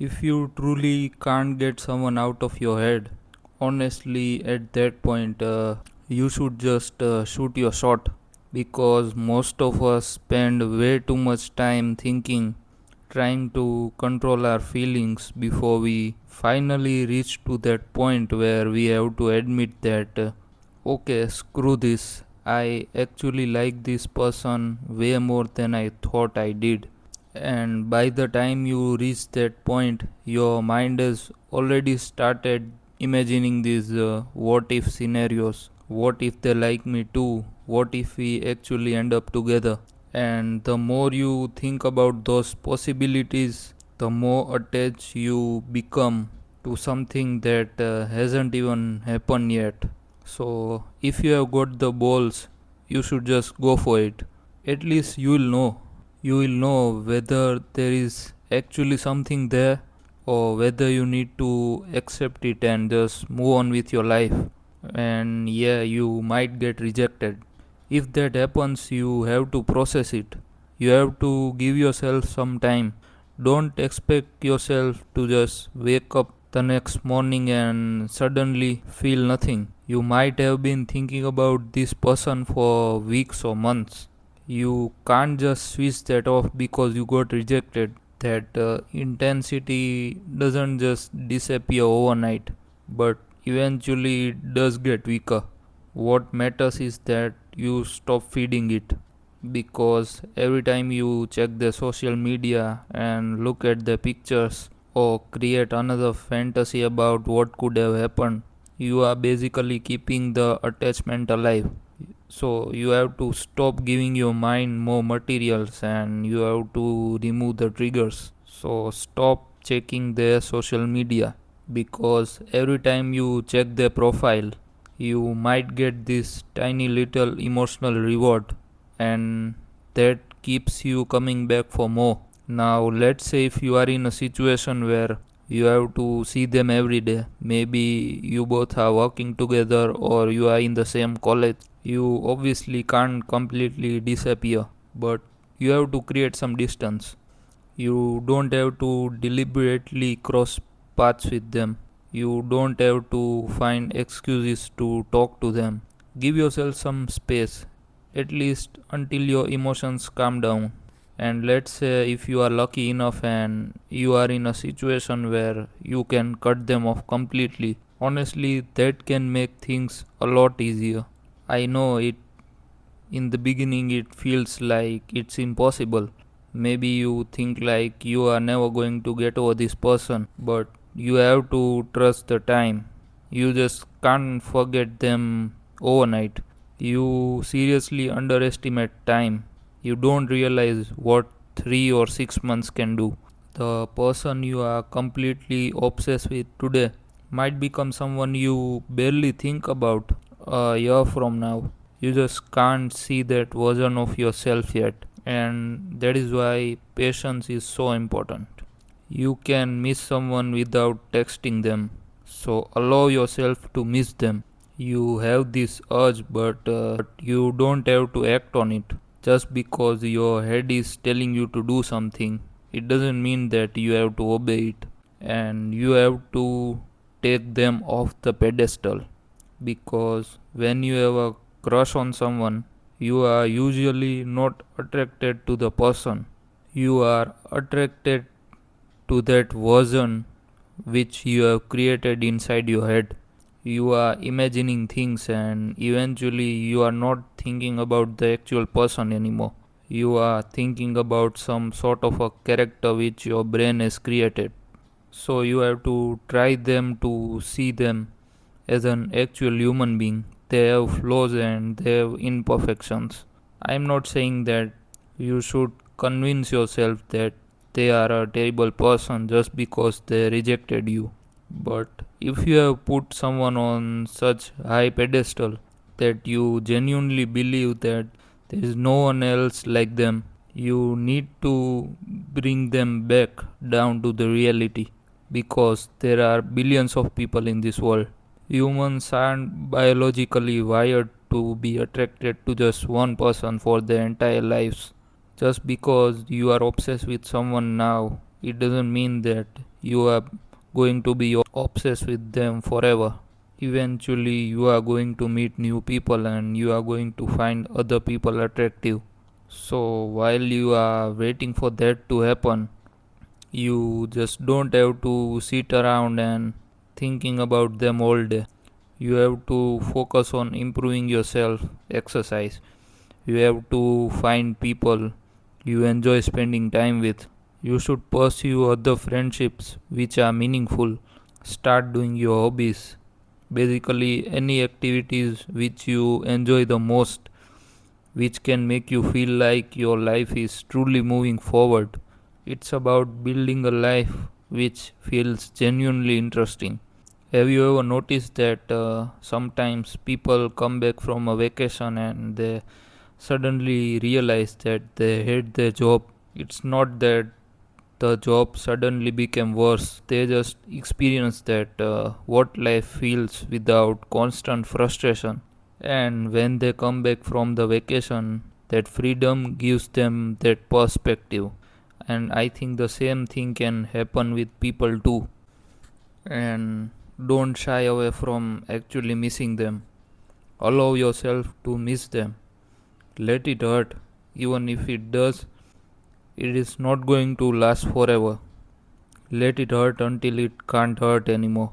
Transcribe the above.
If you truly can't get someone out of your head, honestly, at that point, you should just shoot your shot because most of us spend way too much time thinking, trying to control our feelings before we finally reach to that point where we have to admit that, okay, screw this. I actually like this person way more than I thought I did. And by the time you reach that point, your mind has already started imagining these what if scenarios. What if they like me too? What if we actually end up together? And the more you think about those possibilities, the more attached you become to something that hasn't even happened yet. So if you have got the balls, you should just go for it. At least you will know whether there is actually something there, or whether you need to accept it and just move on with your life. And yeah, you might get rejected. If that happens, you have to process it. You have to give yourself some time. Don't expect yourself to just wake up the next morning and suddenly feel nothing. You might have been thinking about this person for weeks or months. You can't just switch that off because you got rejected. That intensity doesn't just disappear overnight, but eventually it does get weaker. What matters is that you stop feeding it, because every time you check the social media and look at the pictures or create another fantasy about what could have happened, you are basically keeping the attachment alive. So you have to stop giving your mind more materials and you have to remove the triggers. So stop checking their social media, because every time you check their profile, you might get this tiny little emotional reward, and that keeps you coming back for more. Now, let's say if you are in a situation where you have to see them every day, maybe you both are working together or you are in the same college, you obviously can't completely disappear, but you have to create some distance. You don't have to deliberately cross paths with them. You don't have to find excuses to talk to them. Give yourself some space, at least until your emotions calm down. And let's say if you are lucky enough and you are in a situation where you can cut them off completely, honestly, that can make things a lot easier. I know it in the beginning it feels like it's impossible. Maybe you think like you are never going to get over this person, but you have to trust the time. You just can't forget them overnight. You seriously underestimate time. You don't realize what 3 or 6 months can do. The person you are completely obsessed with today might become someone you barely think about a year from now. You just can't see that version of yourself yet, and that is why patience is so important. You can miss someone without texting them, so allow yourself to miss them. You have this urge, but you don't have to act on it. Just because your head is telling you to do something, it doesn't mean that you have to obey it. And you have to take them off the pedestal, because when you have a crush on someone, you are usually not attracted to the person. You are attracted to that version which you have created inside your head. You are imagining things, and eventually, you are not thinking about the actual person anymore. You are thinking about some sort of a character which your brain has created. So, you have to try them to see them as an actual human being. They have flaws and they have imperfections. I am not saying that you should convince yourself that they are a terrible person just because they rejected you. But if you have put someone on such high pedestal that you genuinely believe that there is no one else like them, you need to bring them back down to the reality, because there are billions of people in this world. Humans aren't biologically wired to be attracted to just one person for their entire lives. Just because you are obsessed with someone now It doesn't mean that you are going to be obsessed with them forever. Eventually, you are going to meet new people and you are going to find other people attractive. So, while you are waiting for that to happen, you just don't have to sit around and thinking about them all day. You have to focus on improving yourself, exercise. You have to find people you enjoy spending time with. You should pursue other friendships which are meaningful. Start doing your hobbies. Basically, any activities which you enjoy the most, which can make you feel like your life is truly moving forward. It's about building a life which feels genuinely interesting. Have you ever noticed that sometimes people come back from a vacation and they suddenly realize that they hate their job? It's not that the job suddenly became worse, they just experienced that what life feels without constant frustration. And when they come back from the vacation, that freedom gives them that perspective. And I think the same thing can happen with people too. And don't shy away from actually missing them. Allow yourself to miss them. Let it hurt. Even if it does, it is not going to last forever. Let it hurt until it can't hurt anymore.